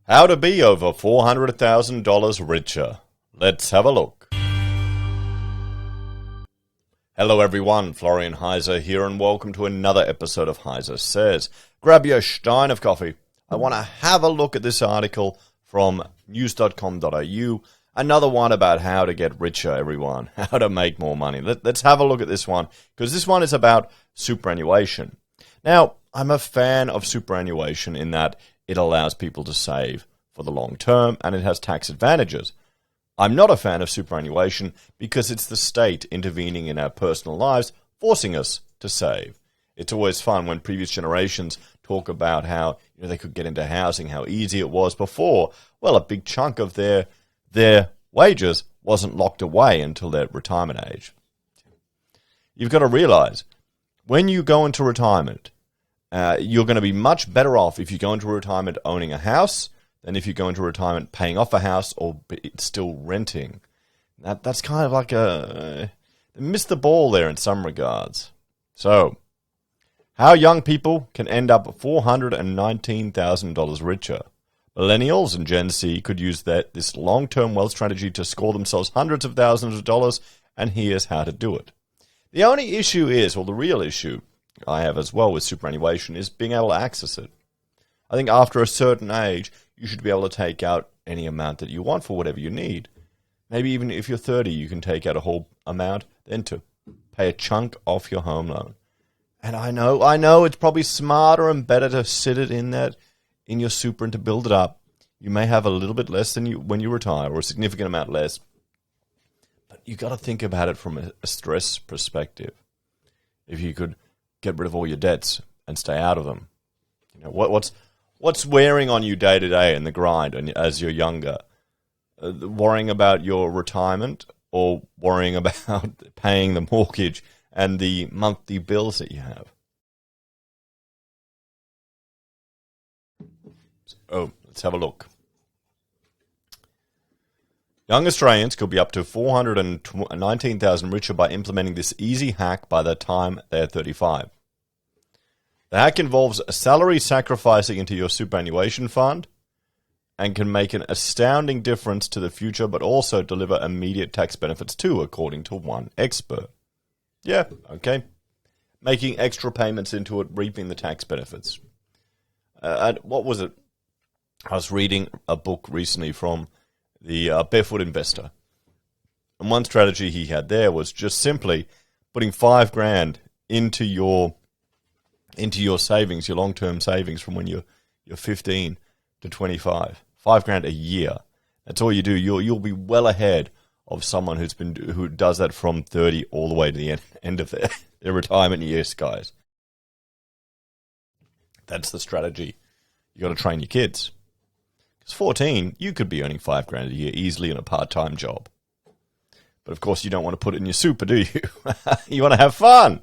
How to be over $400,000 richer. Let's have a look. Hello everyone, Florian Heise here, and welcome to another episode of HeiseSays. Grab your stein of coffee. I want to have a look at this article from news.com.au. Another one about how to get richer, everyone. How to make more money. Let's have a look at this one, because this one is about superannuation. Now, I'm a fan of superannuation in that it allows people to save for the long term, and it has tax advantages. I'm not a fan of superannuation because it's the state intervening in our personal lives, forcing us to save. It's always fun when previous generations talk about how they could get into housing, how easy it was before. Well, a big chunk of their wages wasn't locked away until their retirement age. You've got to realize, when you go into retirement, you're going to be much better off if you go into retirement owning a house than if you go into retirement paying off a house or still renting. That's kind of like they missed the ball there in some regards. So, how young people can end up $419,000 richer. Millennials and Gen Z could use this long-term wealth strategy to score themselves hundreds of thousands of dollars, and here's how to do it. The only issue is, or the real issue I have as well with superannuation, is being able to access it. I think after a certain age, you should be able to take out any amount that you want for whatever you need. Maybe even if you're 30, you can take out a whole amount, then to pay a chunk off your home loan. And I know it's probably smarter and better to sit it in your super and to build it up. You may have a little bit less than when you retire, or a significant amount less. But you got to think about it from a stress perspective. If you could get rid of all your debts and stay out of them, what's wearing on you day to day in the grind, and as you're younger, worrying about your retirement or worrying about paying the mortgage and the monthly bills that you have. Oh, let's have a look. Young Australians could be up to $419,000 richer by implementing this easy hack by the time they're 35. The hack involves salary sacrificing into your superannuation fund and can make an astounding difference to the future, but also deliver immediate tax benefits too, according to one expert. Yeah, okay. Making extra payments into it, reaping the tax benefits. And what was it? I was reading a book recently from the Barefoot Investor. And one strategy he had there was just simply putting $5,000 into your savings, your long-term savings from when you're 15 to 25. $5,000 a year. That's all you do. You'll be well ahead of someone who does that from 30 all the way to the end of their retirement years, guys. That's the strategy. You got to train your kids. Because 14, you could be earning $5,000 a year easily in a part-time job. But of course, you don't want to put it in your super, do you? You want to have fun.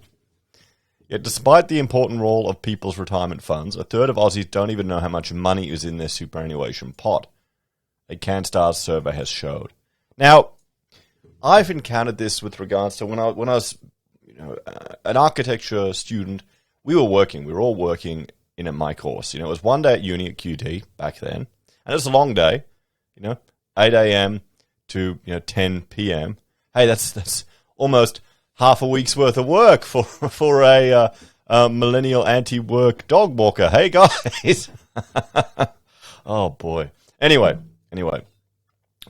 Yet, despite the important role of people's retirement funds, a third of Aussies don't even know how much money is in their superannuation pot. A CanStar survey has showed. Now, I've encountered this with regards to when I was, an architecture student. We were all working in my course. It was one day at uni at QT back then, and it was a long day. 8 a.m. to 10 p.m. Hey, that's almost half a week's worth of work for a millennial anti-work dog walker. Hey, guys. Oh, boy. Anyway.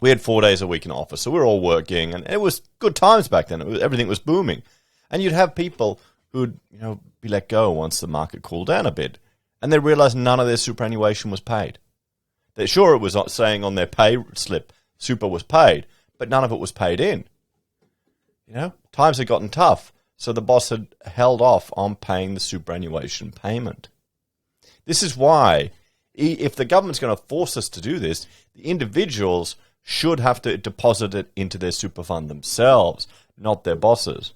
We had 4 days a week in office, so we were all working, and it was good times back then. Everything was booming. And you'd have people who'd be let go once the market cooled down a bit, and they realized none of their superannuation was paid. They're sure it was saying on their pay slip, super was paid, but none of it was paid in. Times had gotten tough, so the boss had held off on paying the superannuation payment. This is why, if the government's going to force us to do this, the individuals should have to deposit it into their super fund themselves, not their bosses.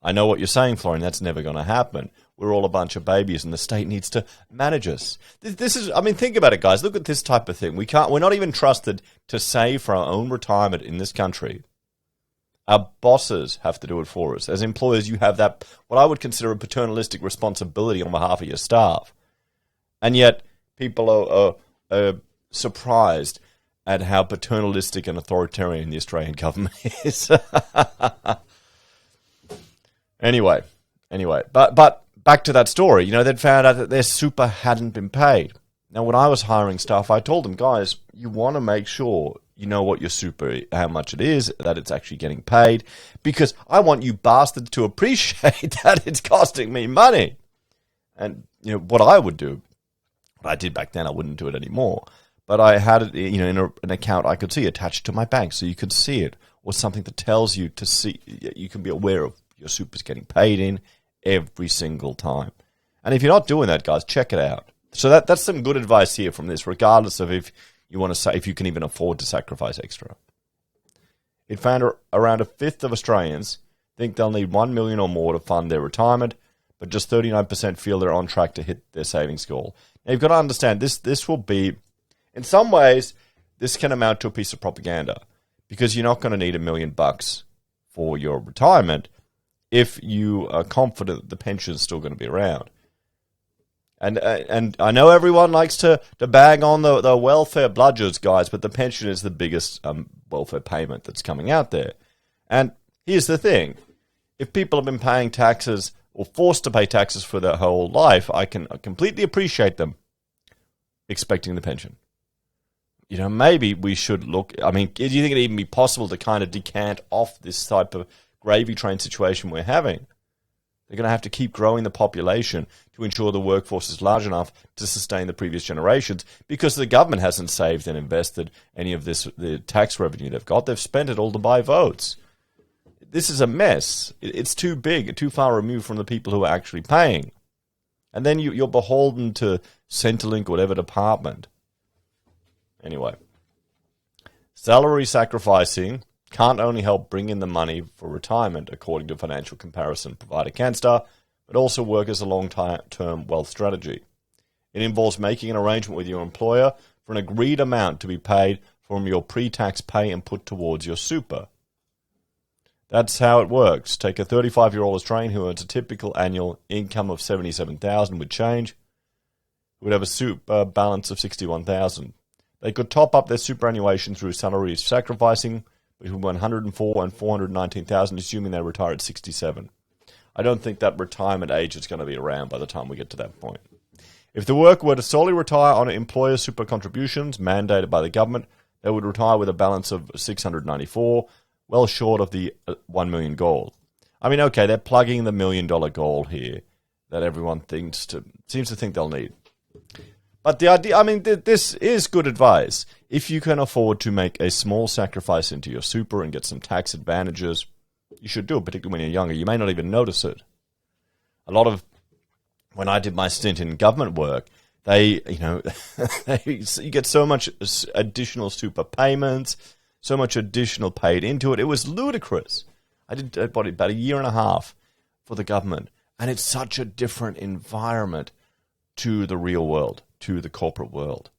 I know what you're saying, Florian, that's never going to happen. We're all a bunch of babies and the state needs to manage us. This is, think about it, guys. Look at this type of thing. We're not even trusted to save for our own retirement in this country. Our bosses have to do it for us. As employers, you have that, what I would consider a paternalistic responsibility on behalf of your staff. And yet, people are surprised at how paternalistic and authoritarian the Australian government is. Anyway, but back to that story. They'd found out that their super hadn't been paid. Now, when I was hiring staff, I told them, guys, you want to make sure you know what your super, how much it is, that it's actually getting paid, because I want you bastards to appreciate that it's costing me money. And what I would do, what I did back then, I wouldn't do it anymore. But I had it, in an account I could see attached to my bank, so you could see it, or something that tells you to see. You can be aware of your super's getting paid in every single time. And if you're not doing that, guys, check it out. So that's some good advice here from this, regardless of if you want to say if you can even afford to sacrifice extra. It found around a fifth of Australians think they'll need $1 million or more to fund their retirement, but just 39% feel they're on track to hit their savings goal. Now, you've got to understand this will be, in some ways, this can amount to a piece of propaganda, because you're not going to need $1 million for your retirement if you are confident that the pension is still going to be around. And I know everyone likes to bag on the welfare bludgers, guys, but the pension is the biggest welfare payment that's coming out there. And here's the thing. If people have been paying taxes or forced to pay taxes for their whole life, I can completely appreciate them expecting the pension. Maybe we should look... do you think it'd even be possible to kind of decant off this type of gravy train situation we're having? They're going to have to keep growing the population to ensure the workforce is large enough to sustain the previous generations, because the government hasn't saved and invested any of the tax revenue they've got. They've spent it all to buy votes. This is a mess. It's too big, too far removed from the people who are actually paying. And then you're beholden to Centrelink, whatever department. Anyway, salary sacrificing can't only help bring in the money for retirement, according to financial comparison provider Canstar, but also work as a long-term wealth strategy. It involves making an arrangement with your employer for an agreed amount to be paid from your pre-tax pay and put towards your super. That's how it works. Take a 35-year-old Australian who earns a typical annual income of $77,000 with change, who would have a super balance of $61,000. They could top up their superannuation through salary sacrificing between $104,000 and $419,000, assuming they retire at 67. I don't think that retirement age is going to be around by the time we get to that point. If the worker were to solely retire on employer super contributions mandated by the government, they would retire with a balance of $694, well short of the $1 million goal. Okay, they're plugging the $1 million goal here that everyone seems to think they'll need. But the idea, this is good advice. If you can afford to make a small sacrifice into your super and get some tax advantages, you should do it, particularly when you're younger. You may not even notice it. When I did my stint in government work, you get so much additional super payments, so much additional paid into it. It was ludicrous. I did about a year and a half for the government, and it's such a different environment to the real world, to the corporate world.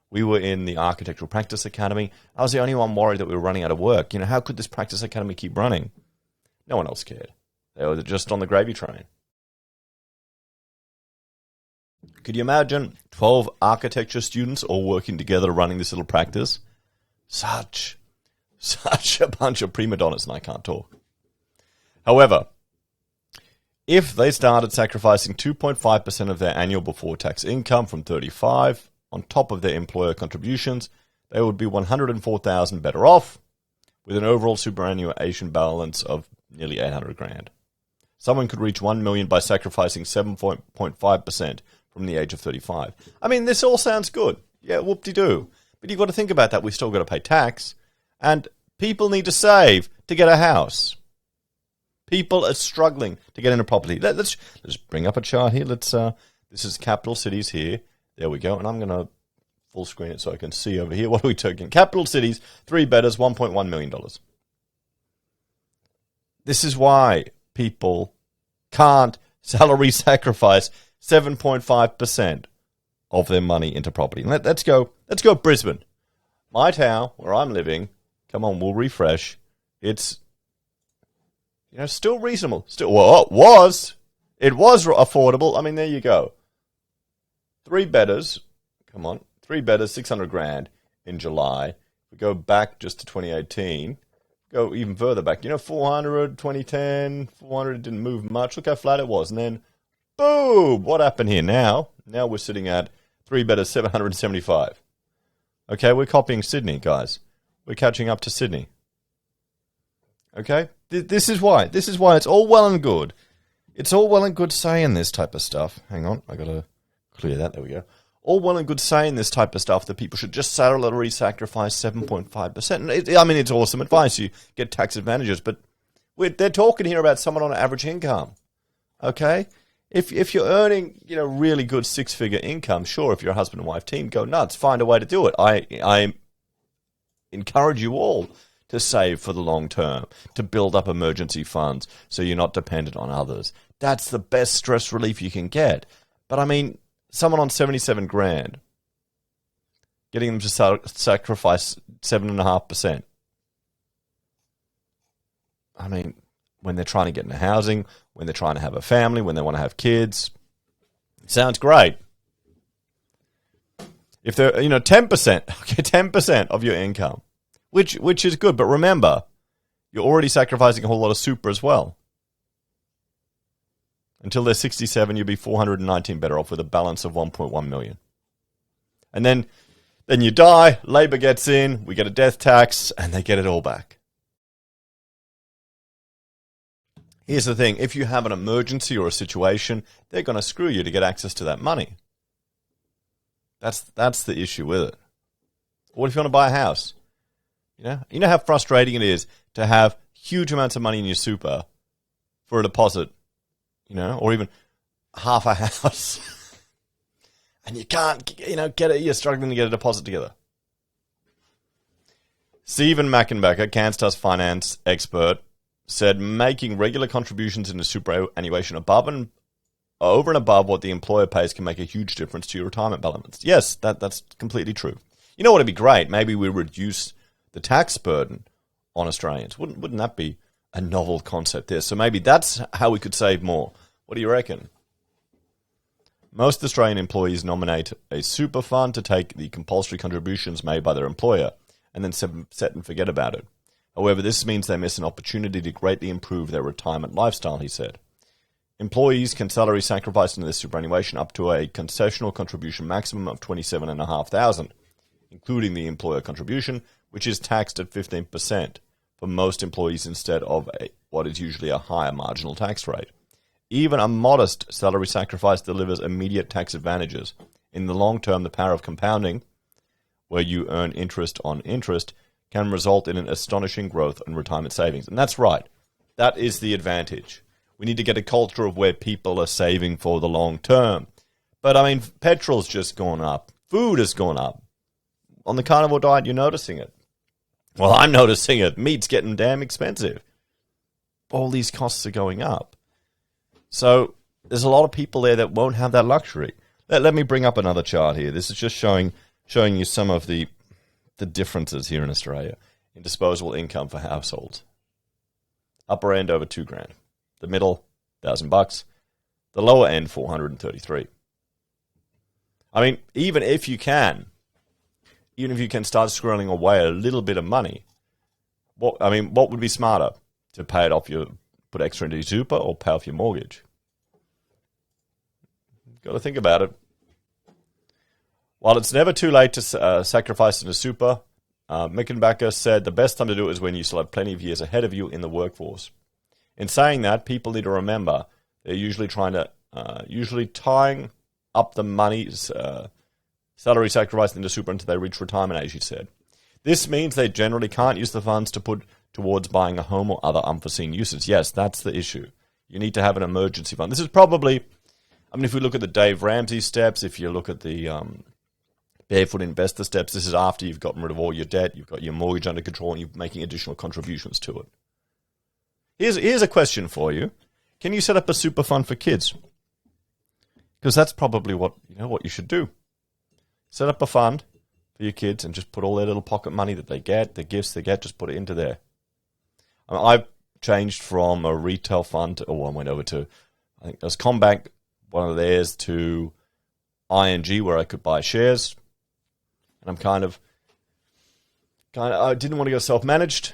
We were in the Architectural Practice Academy. I was the only one worried that we were running out of work. How could this practice academy keep running? No one else cared. They were just on the gravy train. Could you imagine 12 architecture students all working together running this little practice? Such a bunch of prima donnas, and I can't talk. However, if they started sacrificing 2.5% of their annual before-tax income from 35 on top of their employer contributions, they would be $104,000 better off, with an overall superannuation balance of nearly $800,000. Someone could reach $1 million by sacrificing 7.5% from the age of 35. This all sounds good. Yeah, whoop-de-doo. But you've got to think about that. We've still got to pay tax, and people need to save to get a house. People are struggling to get into property. Let's bring up a chart here. This is capital cities here. There we go. And I'm going to full screen it so I can see over here. What are we talking? Capital cities, 3 bedders, $1.1 million. This is why people can't salary sacrifice 7.5% of their money into property. Let's go Brisbane. My town, where I'm living, come on, we'll refresh. It's still reasonable. It was affordable. There you go. 3 bedders. Come on. three betters, 600 grand in July. We go back just to 2018, go even further back. 400, 2010, 400 didn't move much. Look how flat it was. And then, boom, what happened here now? Now we're sitting at three betters, 775. Okay, we're copying Sydney, guys. We're catching up to Sydney. Okay? This is why. This is why it's all well and good. It's all well and good saying this type of stuff. Hang on, I got to clear that. There we go. All well and good saying this type of stuff that people should just salary sacrifice 7.5%. I mean, it's awesome advice. You get tax advantages, but they're talking here about someone on an average income. Okay? If you're earning, really good six-figure income, sure, if you're a husband and wife team, go nuts. Find a way to do it. I encourage you all to save for the long term, to build up emergency funds so you're not dependent on others. That's the best stress relief you can get. But I mean, someone on 77 grand, getting them to sacrifice 7.5%. I mean, when they're trying to get into housing, when they're trying to have a family, when they want to have kids, sounds great. If they're, 10%, okay, 10% of your income, which is good. But remember, you're already sacrificing a whole lot of super as well. Until they're 67, you'll be 419 better off with a balance of 1.1 million. And then you die, Labor gets in, we get a death tax, and they get it all back. Here's the thing, if you have an emergency or a situation, they're going to screw you to get access to that money. That's the issue with it. What if you want to buy a house? You know how frustrating it is to have huge amounts of money in your super for a deposit, or even half a house. And you can't, get it. You're struggling to get a deposit together. Stephen Mackenbacker, Canstar's finance expert, said making regular contributions into superannuation over and above what the employer pays can make a huge difference to your retirement balance. Yes, that's completely true. You know what would be great? Maybe we reduce the tax burden on Australians. Wouldn't that be a novel concept there? So maybe that's how we could save more. What do you reckon? Most Australian employees nominate a super fund to take the compulsory contributions made by their employer and then set and forget about it. However, this means they miss an opportunity to greatly improve their retirement lifestyle, he said. Employees can salary sacrifice into their superannuation up to a concessional contribution maximum of $27,500, including the employer contribution, which is taxed at 15% for most employees instead of what is usually a higher marginal tax rate. Even a modest salary sacrifice delivers immediate tax advantages. In the long term, the power of compounding, where you earn interest on interest, can result in an astonishing growth in retirement savings. And that's right. That is the advantage. We need to get a culture of where people are saving for the long term. But, I mean, petrol's just gone up. Food has gone up. On the carnivore diet, you're noticing it. Well, I'm noticing it. Meat's getting damn expensive. All these costs are going up. So there's a lot of people there that won't have that luxury. Let me bring up another chart here. This is just showing you some of the differences here in Australia in disposable income for households. Upper end over $2,000. The middle, $1,000. The lower end, $433. I mean, even if you can start squirreling away a little bit of money, what would be smarter? To pay it off, put extra into your super, or pay off your mortgage? Got to think about it. While it's never too late to sacrifice into super, Mickenbacker said the best time to do it is when you still have plenty of years ahead of you in the workforce. In saying that, people need to remember they're usually tying up the money, salary sacrifice into super until they reach retirement age, he said. This means they generally can't use the funds to put towards buying a home or other unforeseen uses. Yes, that's the issue. You need to have an emergency fund. This is probably, if we look at the Dave Ramsey steps, if you look at the Barefoot Investor steps, this is after you've gotten rid of all your debt, you've got your mortgage under control, and you're making additional contributions to it. Here's a question for you. Can you set up a super fund for kids? Because that's probably what you should do. Set up a fund for your kids and just put all their little pocket money that they get, the gifts they get, just put it into there. I've changed from a retail fund, I went over to, I think it was Combank, one of theirs, to ING, where I could buy shares. And I'm kind of, I didn't want to go self-managed,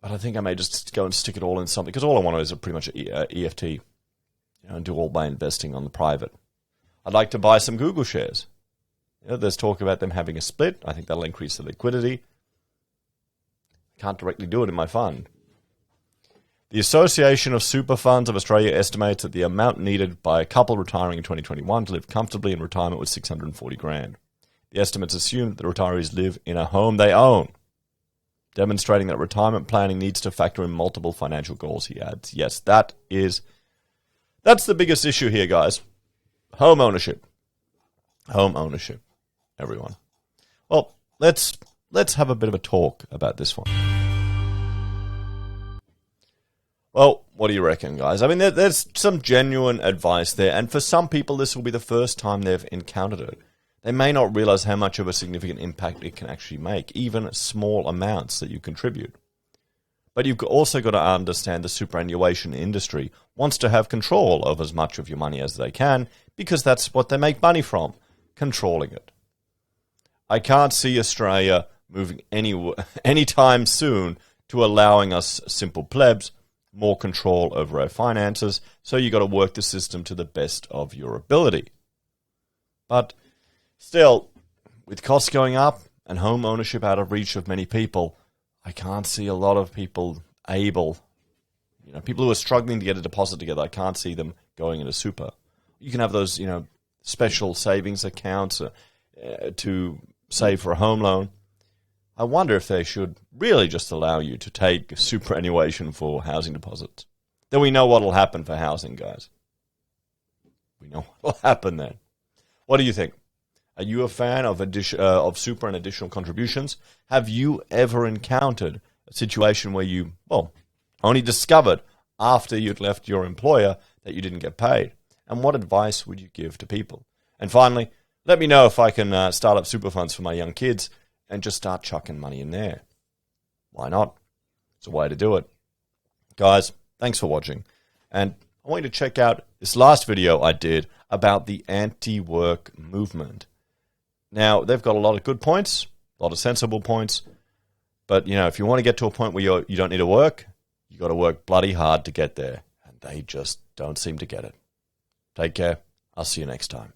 but I think I may just go and stick it all in something, because all I want is pretty much an EFT, and do all my investing on the private. I'd like to buy some Google shares. There's talk about them having a split. I think that'll increase the liquidity. I can't directly do it in my fund. The Association of Super Funds of Australia estimates that the amount needed by a couple retiring in 2021 to live comfortably in retirement was $640,000. The estimates assume that the retirees live in a home they own, demonstrating that retirement planning needs to factor in multiple financial goals, he adds. Yes, that's the biggest issue here, guys. Home ownership. Home ownership, everyone. Well, let's have a bit of a talk about this one. Well, what do you reckon, guys? I mean, there's some genuine advice there, and for some people, this will be the first time they've encountered it. They may not realize how much of a significant impact it can actually make, even small amounts that you contribute. But you've also got to understand the superannuation industry wants to have control over as much of your money as they can, because that's what they make money from, controlling it. I can't see Australia moving anytime soon to allowing us simple plebs more control over our finances, so you've got to work the system to the best of your ability. But still, with costs going up and home ownership out of reach of many people, I can't see a lot of people people who are struggling to get a deposit together, I can't see them going into super. You can have those, special savings accounts to save for a home loan. I wonder if they should really just allow you to take superannuation for housing deposits. Then we know what will happen for housing, guys. We know what will happen then. What do you think? Are you a fan of super and additional contributions? Have you ever encountered a situation where you, only discovered after you'd left your employer that you didn't get paid? And what advice would you give to people? And finally, let me know if I can start up super funds for my young kids and just start chucking money in there. Why not? It's a way to do it. Guys, thanks for watching. And I want you to check out this last video I did about the anti-work movement. Now, they've got a lot of good points, a lot of sensible points. But, if you want to get to a point where you don't need to work, you got to work bloody hard to get there. And they just don't seem to get it. Take care. I'll see you next time.